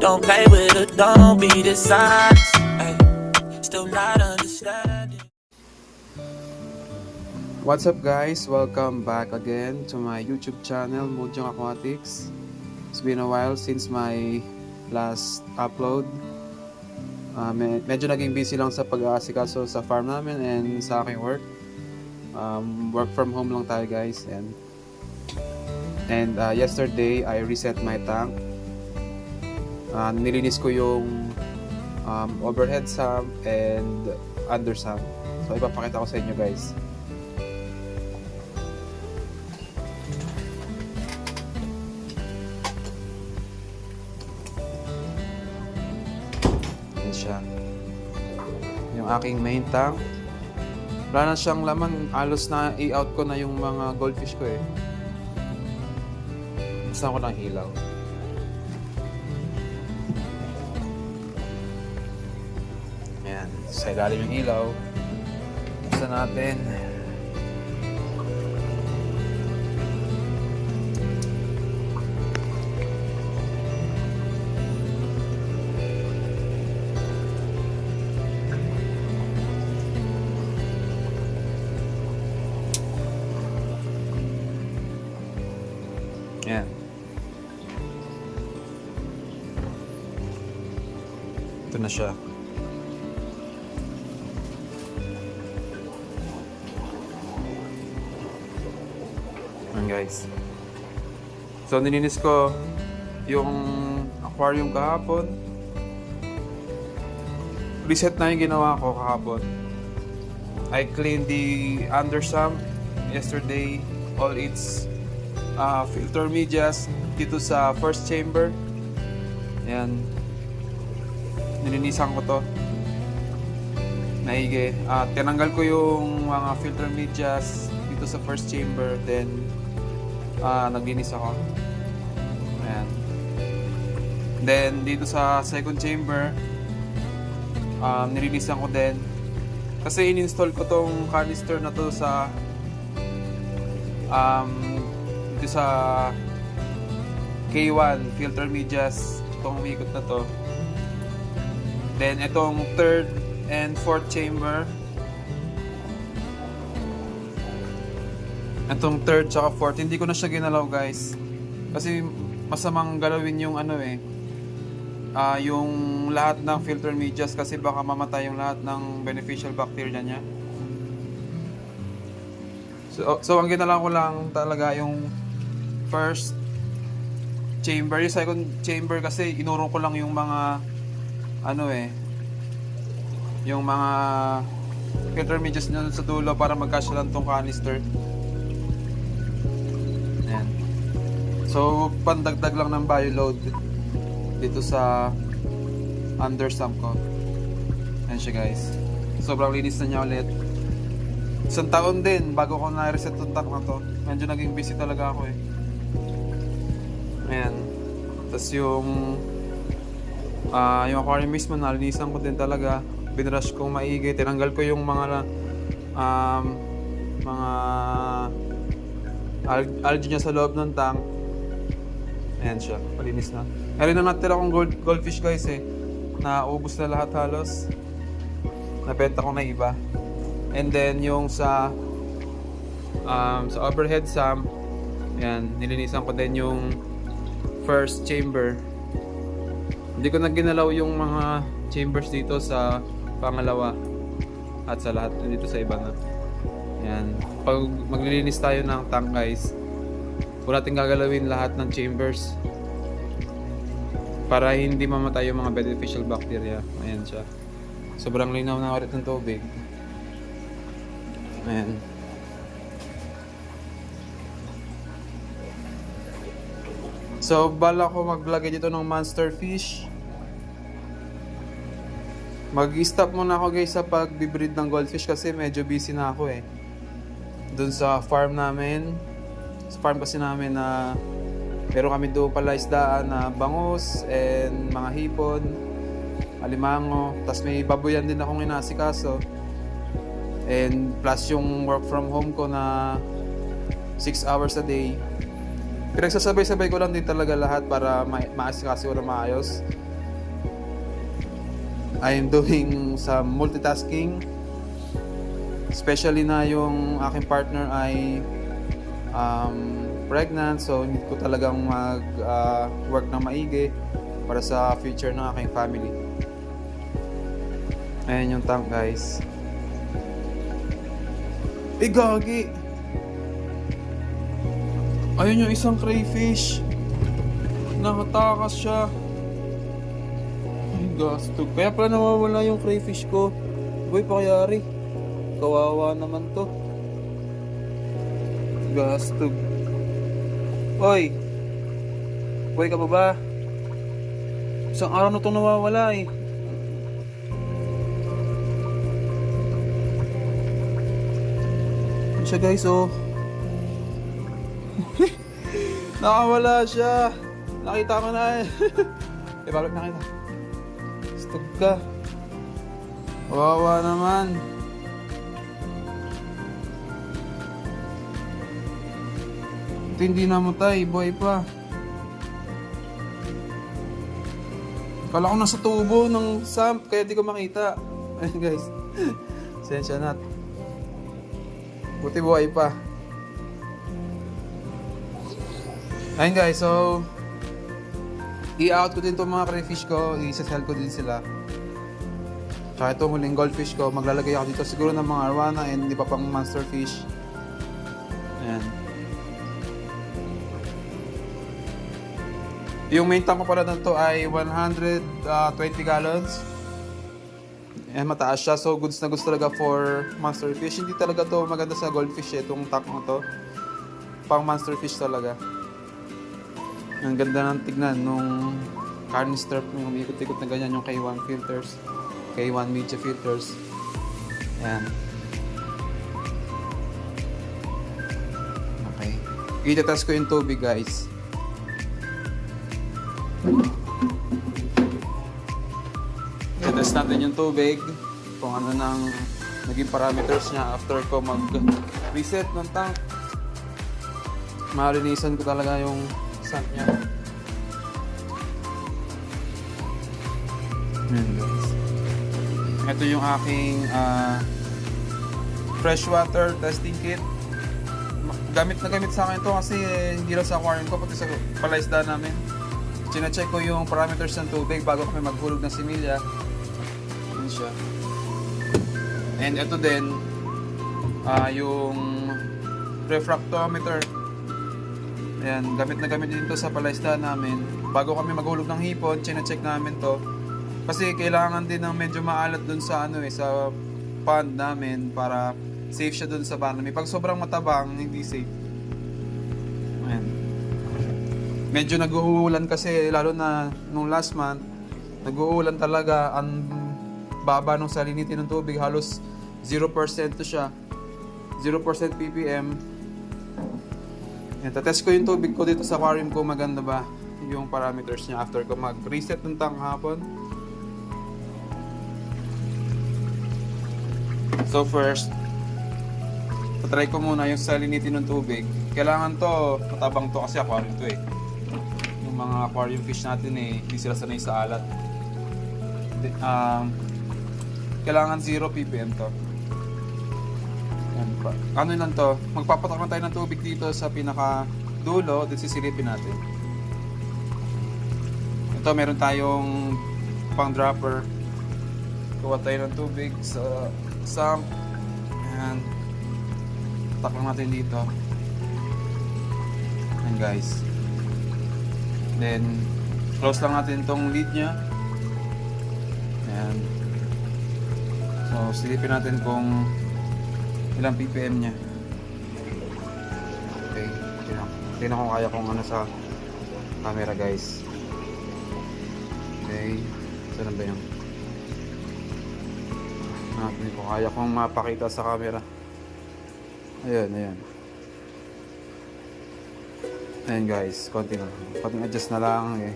Don't play with it, don't be dishonest. Ay, still not understanding. What's up guys? Welcome back again to my YouTube channel, Mojang Aquatics. It's been a while since my last upload. Medyo naging busy lang sa pag-aasikaso sa farm namin and sa aking work. Work from home lang tayo guys. And yesterday, I reset my tank. Nilinis ko yung overhead sump and under sump. So ipapakita ko sa inyo guys. Yan siya. Yung aking main tank. Wala na siyang laman. Halos na i-out ko na yung mga goldfish ko eh. Basta ko ng ilaw. Ayan. Sa ilalim yung ilaw. Basta natin. Ayan. Ito na siya. Ayan guys. So nilinis ko yung aquarium kahapon. Reset na yung ginawa ko kahapon. I cleaned the under sump yesterday. All its filter medias dito sa first chamber. Ayan. Nilinisan ko to. Maigi. Tinanggal ko yung mga filter medias dito sa first chamber. Then, naglinis ako. Ayan. Then, dito sa second chamber, nilinisan ko din. Kasi in-install ko tong canister na to sa dito sa K1 filter medias, itong umikot na to. Then itong third and fourth chamber, itong third tsaka fourth, hindi ko na siya ginalaw guys kasi masamang galawin yung yung lahat ng filter medias kasi baka mamatay yung lahat ng beneficial bacteria niya. So ang ginalaw ko lang talaga yung first chamber. Yung second chamber kasi inurong ko lang yung mga yung mga filter medias nyo sa dulo para magkasya lang tong canister. Ayan. So pandagdag lang ng bioload dito sa under sump ko. Ayan siya guys. Sobrang linis na niya ulit. Isang taon din bago ko na-reset itong tank na to. Medyo naging busy talaga ako eh. Ayan. Tapos yung aquarium mismo, nalinisan ko din talaga. Binrush kong maigi. Tinanggal ko yung mga algae niya sa loob ng tank. Ayan siya. Palinis na. Meron na natira akong goldfish guys eh. Naubos na lahat halos. Nabenta ko na iba. And then yung sa overhead sump, yan, nilinisan ko din yung first chamber. Hindi ko na ginalaw yung mga chambers dito sa pangalawa at sa lahat dito sa iba na. Yan. Pag maglilinis tayo ng tank guys, huwag natin gagalawin lahat ng chambers para hindi mamatay yung mga beneficial bacteria. Ayan siya. Sobrang linaw na ulit ng tubig. Ayan. So, bala ko maglagay dito ng monster fish. Mag-stop muna ako guys sa pag-breed ng goldfish kasi medyo busy na ako eh. Doon sa farm namin. Sa farm kasi namin na meron kami doon pala isdaan na bangus and mga hipon, alimango. Tapos may baboyan din akong inasikaso. And plus yung work from home ko na 6 hours a day. Pinagsasabay-sabay ko lang din talaga lahat para maasikaso na maayos. I am doing some multitasking. Especially na yung aking partner ay pregnant, so need ko talagang work ng maigi para sa future ng aking family. Ayan yung tank, guys. Gagi! Ayun yung isang crayfish. Nakatakas siya. Ay, gastog. Kaya pala nawawala yung crayfish ko. Boy, pakayari. Kawawa naman to. Gastog. Hoy! Boy ka ba ba? Isang araw na itong nawawala eh. Ano siya, guys, oh. Nakawala siya. Nakita ko na eh. Babalik na kita. Stug ka. Kawawa naman. Ito hindi namatay, buhay pa. Kala ko nasa tubo ng sump, kaya di ko makita. Ayun, guys. Sensya na. Buti buhay pa. Ayun, guys, so i-out ko din itong mga crayfish ko, i-sell ko din sila. Tsaka ito muling goldfish ko, maglalagay ako dito siguro ng mga arwana and di pa pang monster fish. Ayan. Yung main tank ko pala nito ay 120 gallons. Ayan, mataas siya, so goods na goods talaga for monster fish. Hindi talaga to maganda sa goldfish eh, itong tank mo to. Pang monster fish talaga. Ang ganda ng tignan nung canister yung umikot-ikot na ganyan, yung K1 filters, K1 media filters. Ayan. Okay. Itatest ko yung tubig, guys. Itatest natin yung tubig kung ano nang naging parameters niya after ko mag-reset ng tank. Malinisan ko talaga yung sand niya. Ayan, guys. Ito yung aking freshwater testing kit. Gamit na gamit sa akin ito kasi hindi lang sa aquarium ko, pati sa palaisda namin. China-check ko yung parameters ng tubig bago kami maghulog ng similya. Yun siya. And ito din yung refractometer. Ayan, gamit na gamit dito sa palaisda namin. Bago kami maghulog ng hipon, china-check namin to. Kasi kailangan din ng medyo maalat dun sa sa pond namin para safe siya dun sa banami. Pag sobrang matabang, hindi safe. Ayan. Medyo nag-uulan kasi, lalo na nung last month, nag-uulan talaga. Ang baba nung salinity ng tubig, halos 0% to siya. 0% ppm. Yan, tatest ko yung tubig ko dito sa aquarium ko, maganda ba yung parameters niya after ko mag-reset ng tank hapon. So first, tatry ko muna yung salinity ng tubig. Kailangan to, matabang to kasi aquarium to eh. Yung mga aquarium fish natin eh, hindi sila sanay sa alat. Kailangan 0 ppm to. Yan pa. Ano lang to, magpapatak na tayo ng tubig dito sa pinaka dulo, then sisilipin natin. Ito, meron tayong pang dropper. Kuha tayo ng tubig sa sump. Ayan. Tak lang natin dito. Ayan, guys. Then close lang natin itong lid nya. Ayan. So silipin natin kung ilang ppm nya. Okay. Tingnan ko kaya kung ano sa camera, guys. Okay. Saan ba yung natin ko kaya kong mapakita sa camera. Ayan, ayan. Ayan, guys, konti na. Konting adjust na lang eh.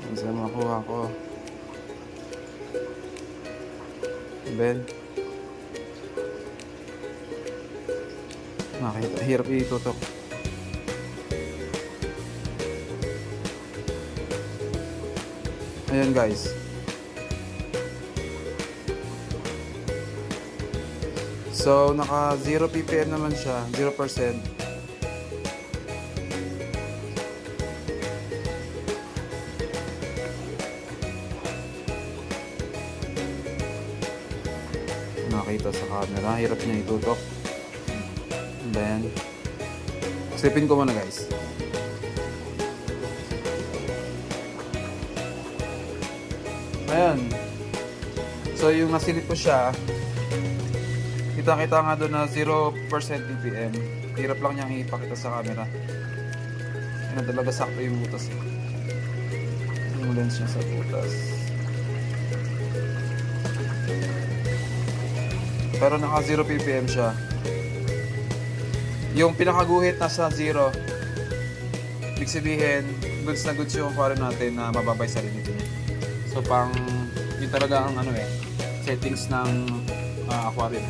Ayan, saan makuha ko. Ben. Makita, hirap itutok. Ayan, guys. So, naka 0 ppm naman siya, 0%. Nakita sa camera, hirap niya itutok. And then, slipin ko muna guys. Ayan. So, yung nasilip ko siya, kita-kita nga doon na 0% ppm. Hirap lang niyang ipakita sa camera. Ano talaga sakto yung butas. Yung lens niya sa butas. Pero naka 0 ppm siya. Yung pinakaguhit nasa 0. Ibig sabihin, goods na goods yung aquarium natin na mababay sa salinity niya. So pang, yun talaga ang ano settings ng aquarium.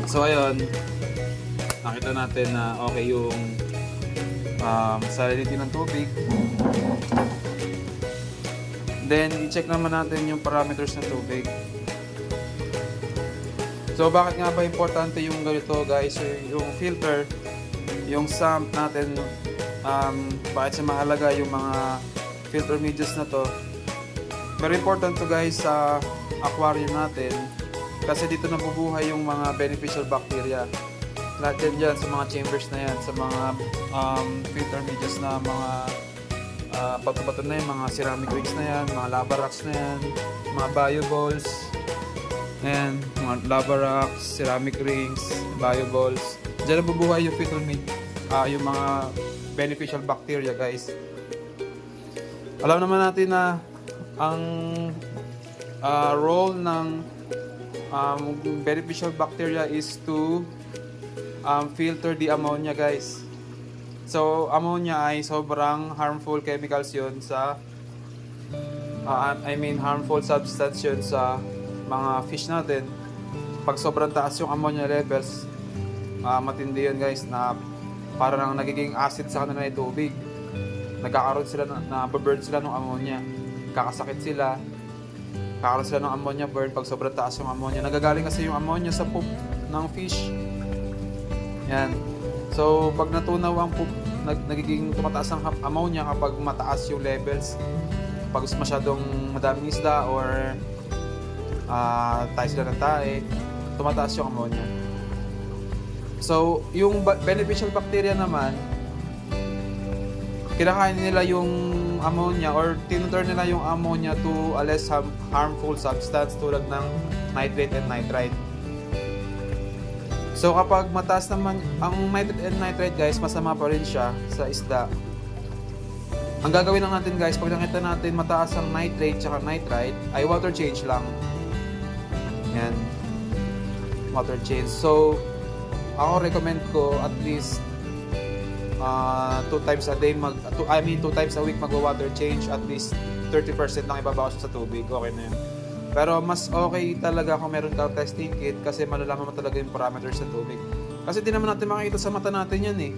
So ayun, nakita natin na okay yung salinity ng tubig. Then, i-check naman natin yung parameters ng tubig. So, bakit nga ba importante yung ganito guys? So, yung filter, yung sump natin, bakit siya mahalaga yung mga filter medias na to? Very important to guys sa aquarium natin kasi dito nabubuhay yung mga beneficial bacteria. Lahat yan dyan sa mga chambers na yan, sa mga filter medias na mga bato-bato na yan, mga ceramic rings na yan, mga lava rocks na yan, mga bioballs. Ayan, mga lava rocks, ceramic rings, bioballs. Diyan nabubuhay yung filter yung mga beneficial bacteria guys. Alam naman natin na ang role ng beneficial bacteria is to filter the ammonia guys. So ammonia ay sobrang harmful chemicals yun sa harmful substance yun sa mga fish natin. Pag sobrang taas yung ammonia levels, matindi yun guys, na parang nagiging acid sa kanila yung tubig. Nagkakaroon sila na burn sila ng ammonia, kakasakit sila, kakaroon sila ng ammonia burn pag sobrang taas yung ammonia. Nagagaling kasi yung ammonia sa poop ng fish. Yan. So pag natunaw ang poop, nagiging tumataas ang ammonia kapag mataas yung levels. Pag masyadong madaming isda or tayo sila ng tae, tumataas yung ammonia. So yung beneficial bacteria naman, kinakain nila yung ammonia or tinuturn nila yung ammonia to a less harmful substance tulad ng nitrate and nitrite. So kapag mataas naman ang nitrate and nitrite guys, masama pa rin siya sa isda. Ang gagawin lang natin guys, pag nakita natin mataas ang nitrate at nitrite, ay water change lang. Yan. Water change. So ako recommend ko at least 2 times a day 2 times a week magwa-water change, at least 30% lang ibabawas sa tubig, okay na yun. Pero mas okay talaga kung meron kang testing kit kasi malalaman mo talaga yung parameters ng tubig. Kasi di naman natin makikita sa mata natin yan eh.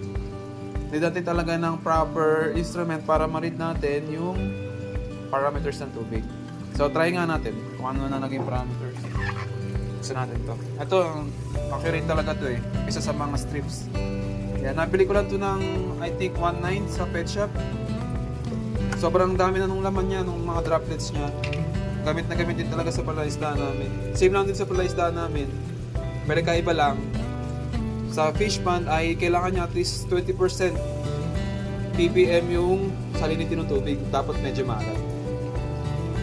Need natin talaga ng proper instrument para ma-read natin yung parameters ng tubig. So try nga natin kung ano na naging parameters. Buksan natin to. Ito, accurate talaga to eh. Isa sa mga strips. Yan, nabili ko lang to ng I think 1.9 sa pet shop. Sobrang dami na nung laman niya, nung mga droplets niya. Gamit na gamit din talaga sa palaisdaan namin. Same lang din sa palaisdaan namin. Pero kaiba lang, sa fish pond ay kailangan niya at least 20% ppm yung salinity ng tubig. Dapat medyo maalat.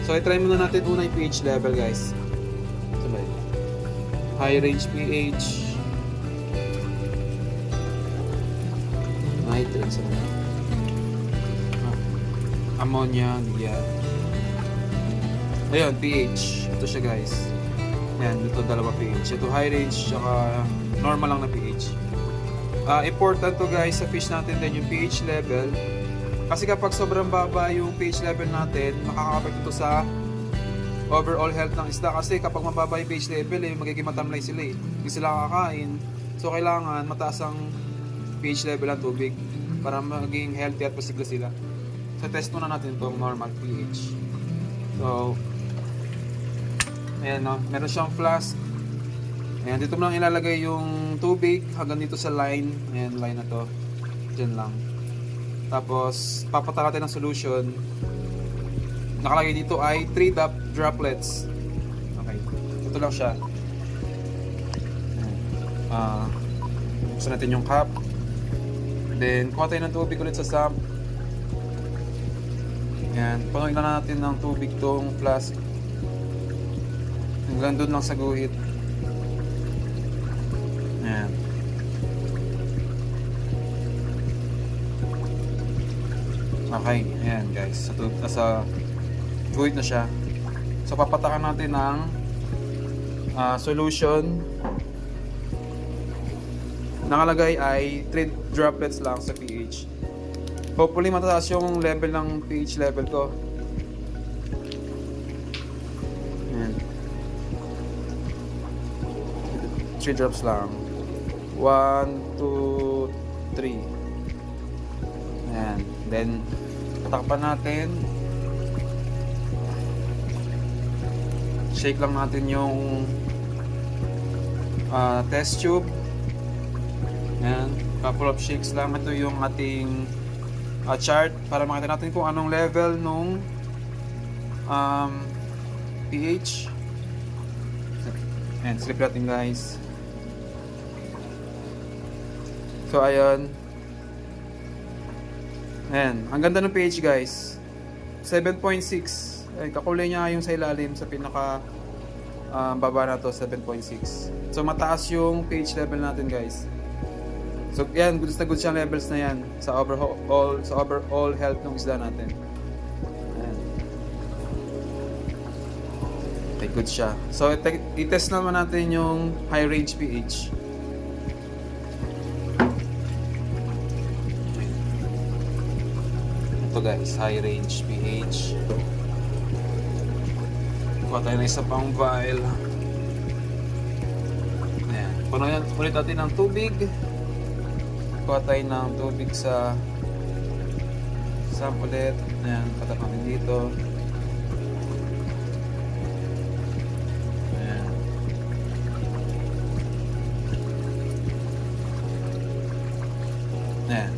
So i-try muna natin una yung pH level guys. Sabay. High range pH. Nitrates. Ammonia, yeah. Ayun, pH. Ito siya guys. Yan, ito dalawa pH. Ito high range, tsaka normal lang na pH. Important to guys sa fish natin din yung pH level. Kasi kapag sobrang baba yung pH level natin, makaka-affect ito sa overall health ng isda. Kasi kapag mababa yung pH level, magiging matamlay sila eh. Hindi sila kakain. So kailangan mataas ang pH level ng tubig para maging healthy at posible sila. So test muna natin itong normal pH. So Ayan, no? Meron siyang flask. Ayan, dito mo lang ilalagay yung tubig hanggang dito sa line. Ayan, line na to. Diyan lang. Tapos, papataka natin ng solution. Nakalagay dito ay 3 droplets. Okay. Ito lang siya. Buksan natin yung cap. Then, kuha tayo ng tubig ulit sa sump. Ayan. Punuin na natin ng tubig tong flask. Hanggang doon lang sa guhit. Ayan. Okay, ayan guys. Sa guhit na siya. So papatakan natin ng solution. Nakalagay ay 3 droplets lang sa pH. Hopefully mataas yung level ng pH level ko. Ayan. 3 drops lang. 1, 2, 3. Ayan. Then, tatakpan natin. Shake lang natin yung test tube. Ayan. Couple of shakes lang. Ito yung ating chart para makita natin kung anong level nung pH. Ayan. Slip natin guys. So, ayun. Ayan. Ang ganda ng pH guys. 7.6. Ay, kakulay niya yung sa ilalim sa pinaka baba na to, 7.6. So, mataas yung pH level natin guys. So, yan. Good na good siyang levels na yan sa overall health ng isda natin. Ayan. Okay, good siya. So, i-test naman natin yung high range pH. Ito guys, high range pH. Kuha tayo ng isa pang vial. Ayan. Punuin ulit natin ng tubig. Kuha tayo ng tubig sa sample. Ayan, patap natin dito. Ayan. Ayan.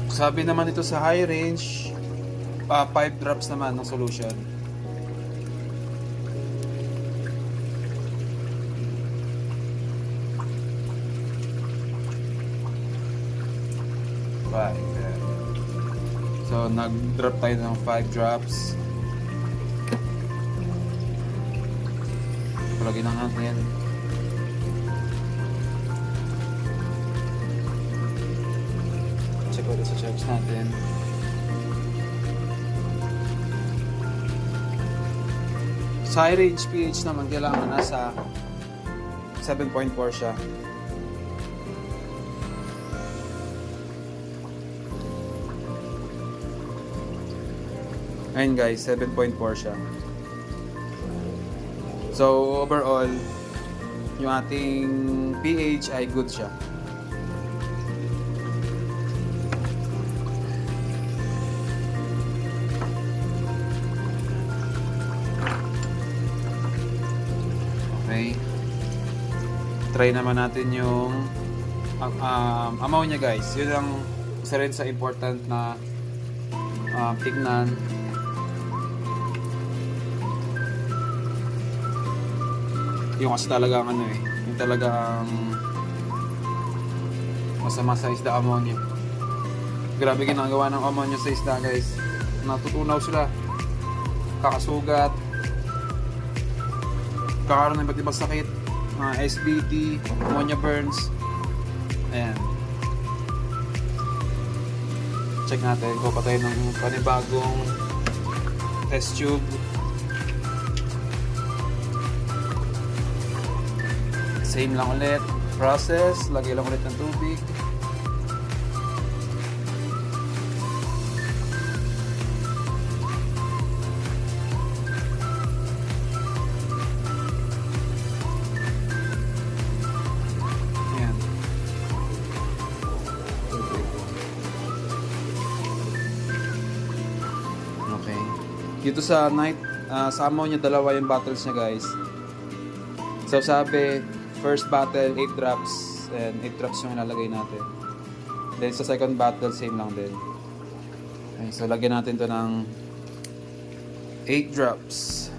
Sabi naman ito sa high range, 5 drops naman ng solution. So, nag-drop tayo ng 5 drops. Palagay na natin. Check ulit sa checks natin. Sa high range pH naman, kailangan nasa 7.4 siya. Ayun guys, 7.4 siya. So overall, yung ating pH ay good siya. Okay. Try naman natin yung ammonia guys. Yun ang isa rin sa important na tignan. Yung kasi talagang yung talagang masama sa isda, ammonia. Grabe ginagawa ng ammonia sa isda guys. Natutunaw sila, kakasugat, kakaroon ng iba't ibang sakit, SBD, ammonia burns. Ayan. Check natin, kuha tayo ng panibagong test tube. Same lang ulit, process, lagay lang ulit ng tubig. Ayan. Okay. Dito sa night sa ammonia, dalawa yung bottles niya guys. So sabi, first bottle 8 drops, and 8 drops yung ilalagay natin. Then sa second bottle, same lang din. Okay, so lagyan natin to ng 8 drops.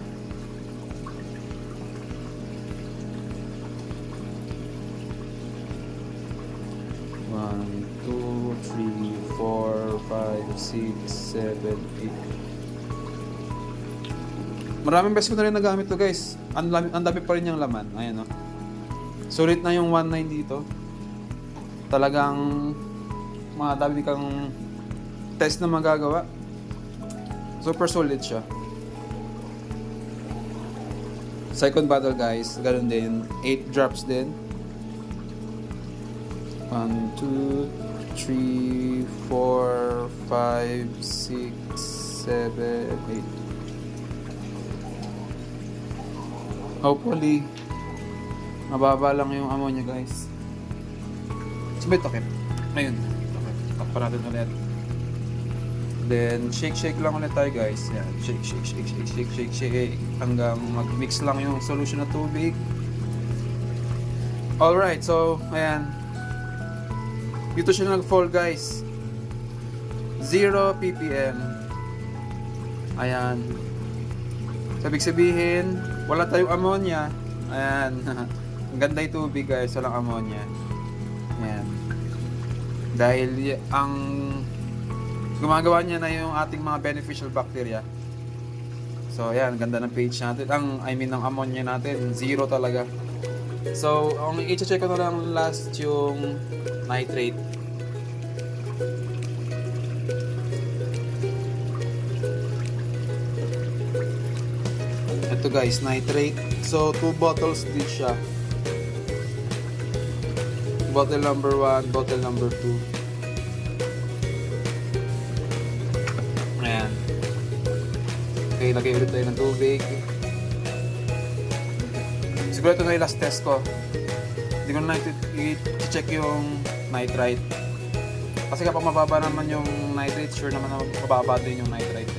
One, two, three, 4, 5, 6, 7, 8. Maraming beses ko na rin nagamit to guys. Ang dami pa rin yung laman. Ayan o. Sulit na yung 1.9 dito. Talagang madami kang test na magagawa. Super solid siya. Second bottle guys, ganun din. 8 drops din. 1, 2, 3, 4, 5, 6, 7, 8. Hopefully, mababa lang yung ammonia guys. Subit, okay. Ayun. Okay. Takpan natin ulit. Then, shake lang ulit tayo guys. Yan. Shake. Hanggang mag-mix lang yung solution na tubig. Alright, so, ayan. Dito siya nag-fall guys. 0 ppm. Ayan. Sabig sabihin, wala tayong ammonia. Ayan. Ang ganda yung tubig guys, walang ammonia. Ayan. Dahil ang gumagawa niya na yung ating mga beneficial bacteria. So ayan, ganda ng pH natin. Ng ammonia natin, 0 talaga. So, ang i-check ko na lang last yung nitrate. Ito guys, nitrate. So, 2 bottles din siya. Bottle number 1, bottle number 2. Ayan. Okay, lagay ulit tayo ng tubig. Siguro ito na yung last test ko. Hindi ko na i-check yung nitrite. Kasi kapag mababa naman yung nitrate, sure naman na mababa din yung nitrite.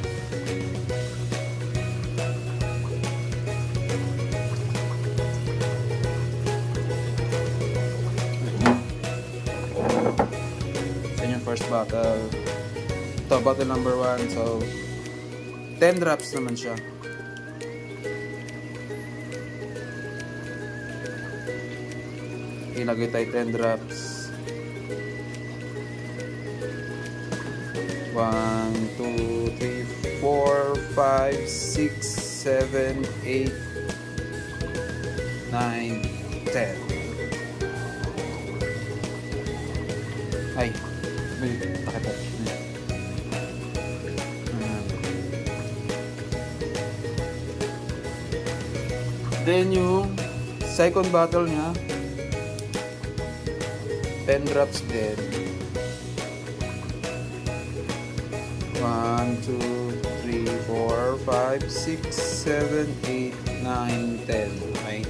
Yan yung first bottle. Ito, bottle number 1. So, 10 drops naman siya. Ilagay tayo 10 drops. 1, 2, 3, 4, 5, 6, 7, 8, 9, 10. Ay, may takip. Then yung second bottle niya, 10 drops din. 1, 2, 3, 4, 5, 6, 7, 8, 9, 10. Okay.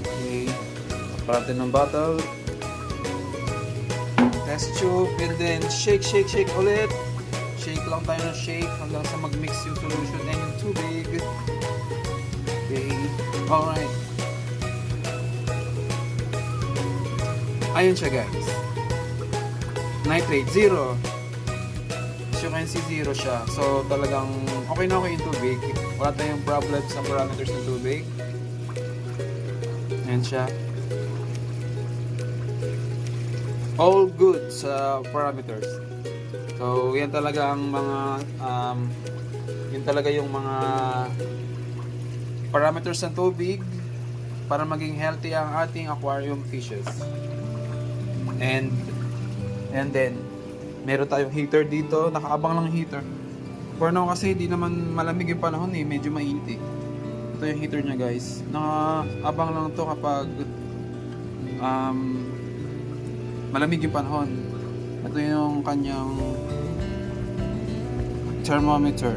Okay. Parating ng bottle. Test tube. And then shake ulit. Shake lang tayo ng shake hanggang sa mag-mix yung solution and yung tubig. Okay. Alright. Ayun siya guys. Nitrate 0. As you can see, 0 siya. So talagang okay na yung tubig. Wala tayong problem sa parameters ng tubig. Ayan siya. All good sa parameters. So yan talaga ang mga yun talaga yung mga parameters ng tubig para maging healthy ang ating aquarium fishes. And then meron tayong heater dito, nakaabang lang heater. For now kasi hindi naman malamig yung panahon medyo mainit eh. Ito yung heater niya guys. Nakaabang lang to kapag malamig yung panahon. Ito yung kanyang thermometer.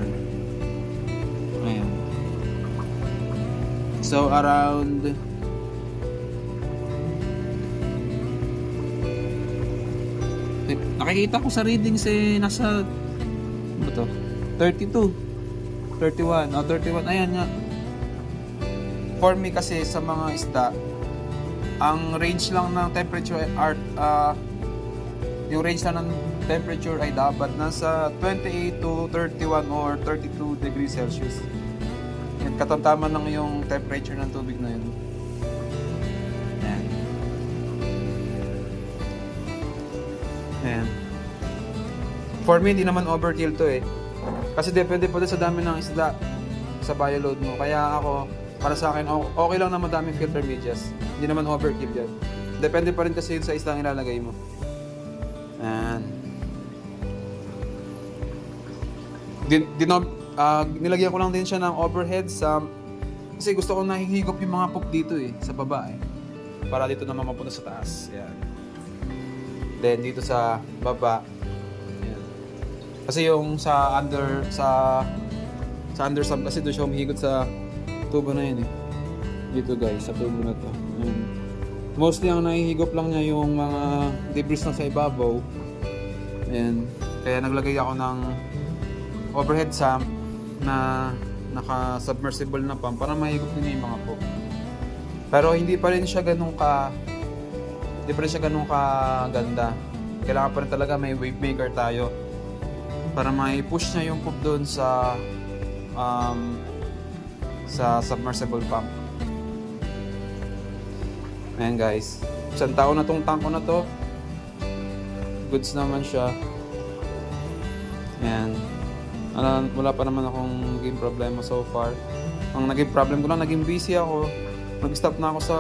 Ayan. So around nakikita ko sa readings nasa 32. 31. Oh, 31. Ayan nga. For me kasi sa mga isda, ang range lang ng temperature yung range lang ng temperature ay dapat nasa 28 to 31 or 32 degrees Celsius. Yan, katamtaman lang yung temperature ng tubig na yun. Yan. Yan. For me, hindi naman overkill to eh. Kasi depende po din sa dami ng isda sa bioload mo. Kaya ako, para sa akin, okay lang na madaming filter medias. Hindi naman overkill yan. Depende pa rin kasi yun sa isda ang ilalagay mo. Yan. Nilagyan ko lang din siya ng overhead sa... Kasi gusto ko nahihigop yung mga poop dito eh, sa baba eh. Para dito naman mapunta sa taas. Yan. Then dito sa baba. Yan. Kasi yung sa undersub kasi doon siya humihigot sa tubo na yun eh. Dito guys, sa tubo na to. Yan. Mostly ang nahihigop lang niya yung mga debris na sa ibabaw. Ayan. Kaya naglagay ako ng overhead sump na naka-submersible na pump para mahigop din yung mga poop. Pero hindi pa rin siya ganun ganda. Kailangan pa rin talaga may wave maker tayo para mai-push niya yung poop doon sa submersible pump. Ayan guys. Isang taon na tong tank ko na to. Goods naman siya. Ayan. Wala pa naman akong naging problema so far. Ang naging problem ko lang, naging busy ako. Nag-stop na ako sa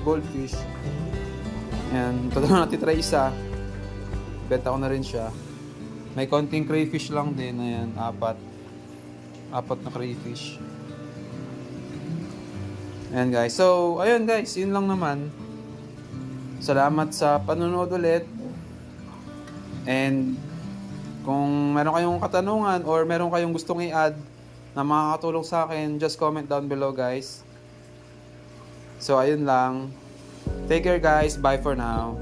goldfish. Ayan. Ito na natitry isa. Benta ko na rin siya. May konting crayfish lang din. Ayan. Apat na crayfish. Ayan guys. So, ayun guys. Yun lang naman. Salamat sa panonood ulit. And kung meron kayong katanungan or meron kayong gustong i-add na makakatulong sa akin, just comment down below guys. So ayun lang. Take care guys. Bye for now.